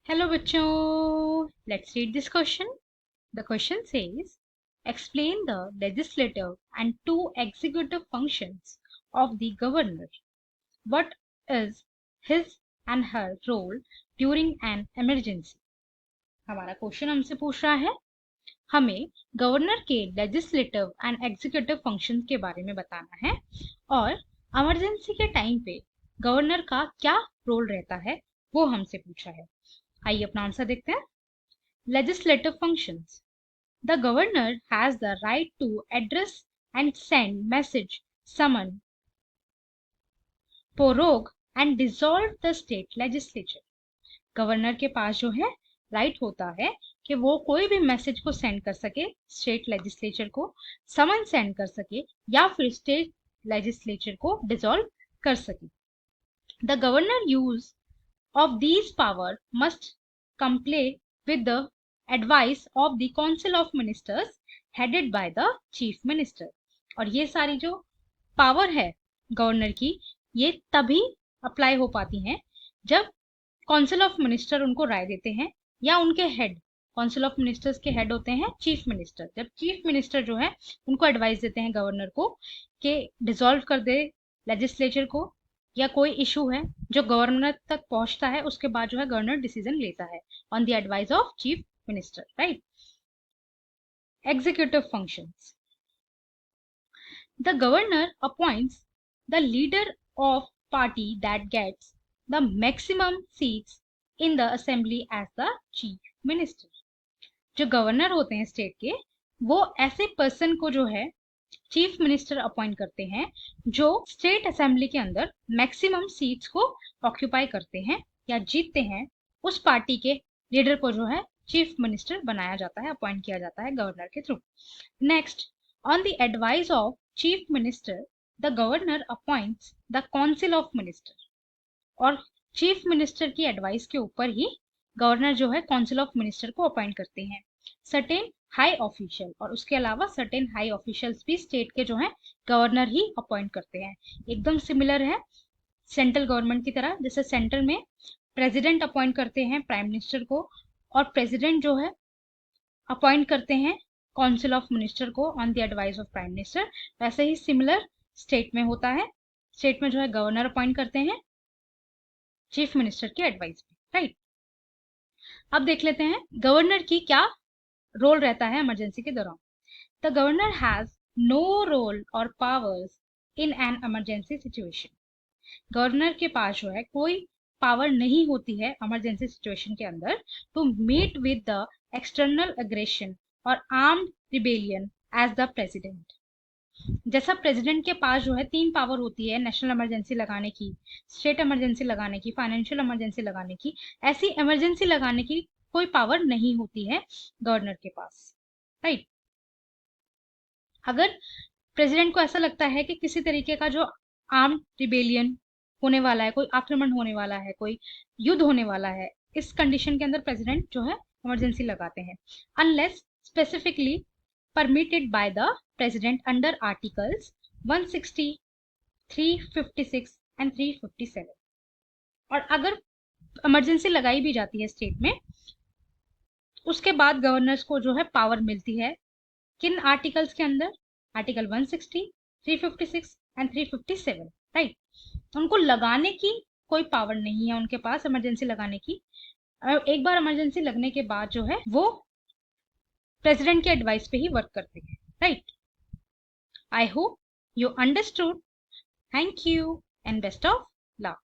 Hello बच्चों, let's read this question. The question says explain the legislative and two executive functions of the governor. What is his and her role during an emergency? हमारा question हमसे पूछ रहा है हमें governor के legislative and executive functions के बारे में बताना है और इमरजेंसी के टाइम पे गवर्नर का क्या रोल रहता है वो हमसे पूछा है. आइए अपना आंसर देखते हैं. Legislative functions. The governor has the right to address and send message, summon, prorogue and dissolve the state legislature. Governor के पास जो है राइट होता है कि वो कोई भी मैसेज को सेंड कर सके स्टेट लेजिस्लेचर को, समन सेंड कर सके या फिर स्टेट लेजिस्लेचर को डिसॉल्व कर सके. The governor use of these power must comply with the advice of the council of ministers headed by the chief minister. और ये सारी जो पावर है गवर्नर की ये तभी अप्लाई हो पाती हैं जब काउंसिल ऑफ मिनिस्टर उनको राय देते हैं या उनके हेड, काउंसिल ऑफ मिनिस्टर्स के हेड होते हैं चीफ मिनिस्टर. जब चीफ मिनिस्टर जो है उनको एडवाइस देते हैं गवर्नर को कि डिसॉल्व कर दे लेजिस्लेचर को या कोई इशू है जो गवर्नर तक पहुंचता है उसके बाद जो है गवर्नर डिसीजन लेता है on the advice of chief minister. Right. Executive functions. The governor appoints the leader of party that gets the maximum seats in the assembly as the chief minister. जो गवर्नर होते हैं state के वो ऐसे person को जो है chief minister appoint करते हैं जो स्टेट असेंबली के अंदर मैक्सिमम सीट्स को ऑक्यूपाई करते हैं या जीतते हैं. उस पार्टी के लीडर को जो है चीफ मिनिस्टर बनाया जाता है, अपॉइंट किया जाता है गवर्नर के through. Next, on the advice of chief minister the governor appoints the council of minister. और चीफ मिनिस्टर की एडवाइस के ऊपर ही गवर्नर जो है काउंसिल ऑफ मिनिस्टर को अपॉइंट करते हैं. सर्टेन हाई ऑफिशियल, और उसके अलावा सर्टेन हाई ऑफिशियल्स भी स्टेट के जो हैं गवर्नर ही अपॉइंट करते हैं. एकदम सिमिलर है सेंट्रल गवर्नमेंट की तरह. जैसे सेंट्रल में प्रेसिडेंट अपॉइंट करते हैं प्राइम मिनिस्टर को और प्रेसिडेंट जो है अपॉइंट करते हैं काउंसिल ऑफ मिनिस्टर को on the advice of prime minister, वैसे ही सिमिलर स्टेट में होता है. स्टेट में जो है गवर्नर अपॉइंट करते हैं चीफ मिनिस्टर की एडवाइस पे. राइट. अब देख लेते हैं गवर्नर की क्या रोल रहता है इमरजेंसी के दौरान. The governor has no role और powers in an emergency situation. Governor के पास जो है कोई पावर नहीं होती है इमरजेंसी सिचुएशन के अंदर to meet with the external aggression और armed rebellion as the president. जैसा प्रेसिडेंट के पास जो है 3 पावर होती है नेशनल इमरजेंसी लगाने की, स्टेट इमरजेंसी लगाने की, फाइनेंशियल इमरजेंसी लगाने की, ऐसी इमरजेंसी लगाने की कोई पावर नहीं होती है गवर्नर के पास. राइट. अगर प्रेसिडेंट को ऐसा लगता है कि किसी तरीके का जो आर्म्ड रिबेलियन होने वाला है, कोई आक्रमण होने वाला है, कोई युद्ध होने वाला है, इस कंडीशन के अंदर प्रेसिडेंट जो है इमरजेंसी लगाते हैं unless specifically permitted by the president under articles 160, 356 and 357. और अगर इमरजेंसी लगाई भी जाती है स्टेट में उसके बाद गवर्नर्स को जो है पावर मिलती है किन आर्टिकल्स के अंदर, आर्टिकल 160, 356 एंड 357. राइट. उनको लगाने की कोई पावर नहीं है उनके पास इमरजेंसी लगाने की. एक बार इमरजेंसी लगने के बाद जो है वो प्रेसिडेंट के एडवाइस पे ही वर्क करते हैं. Right. I hope you understood. Thank you and best of luck.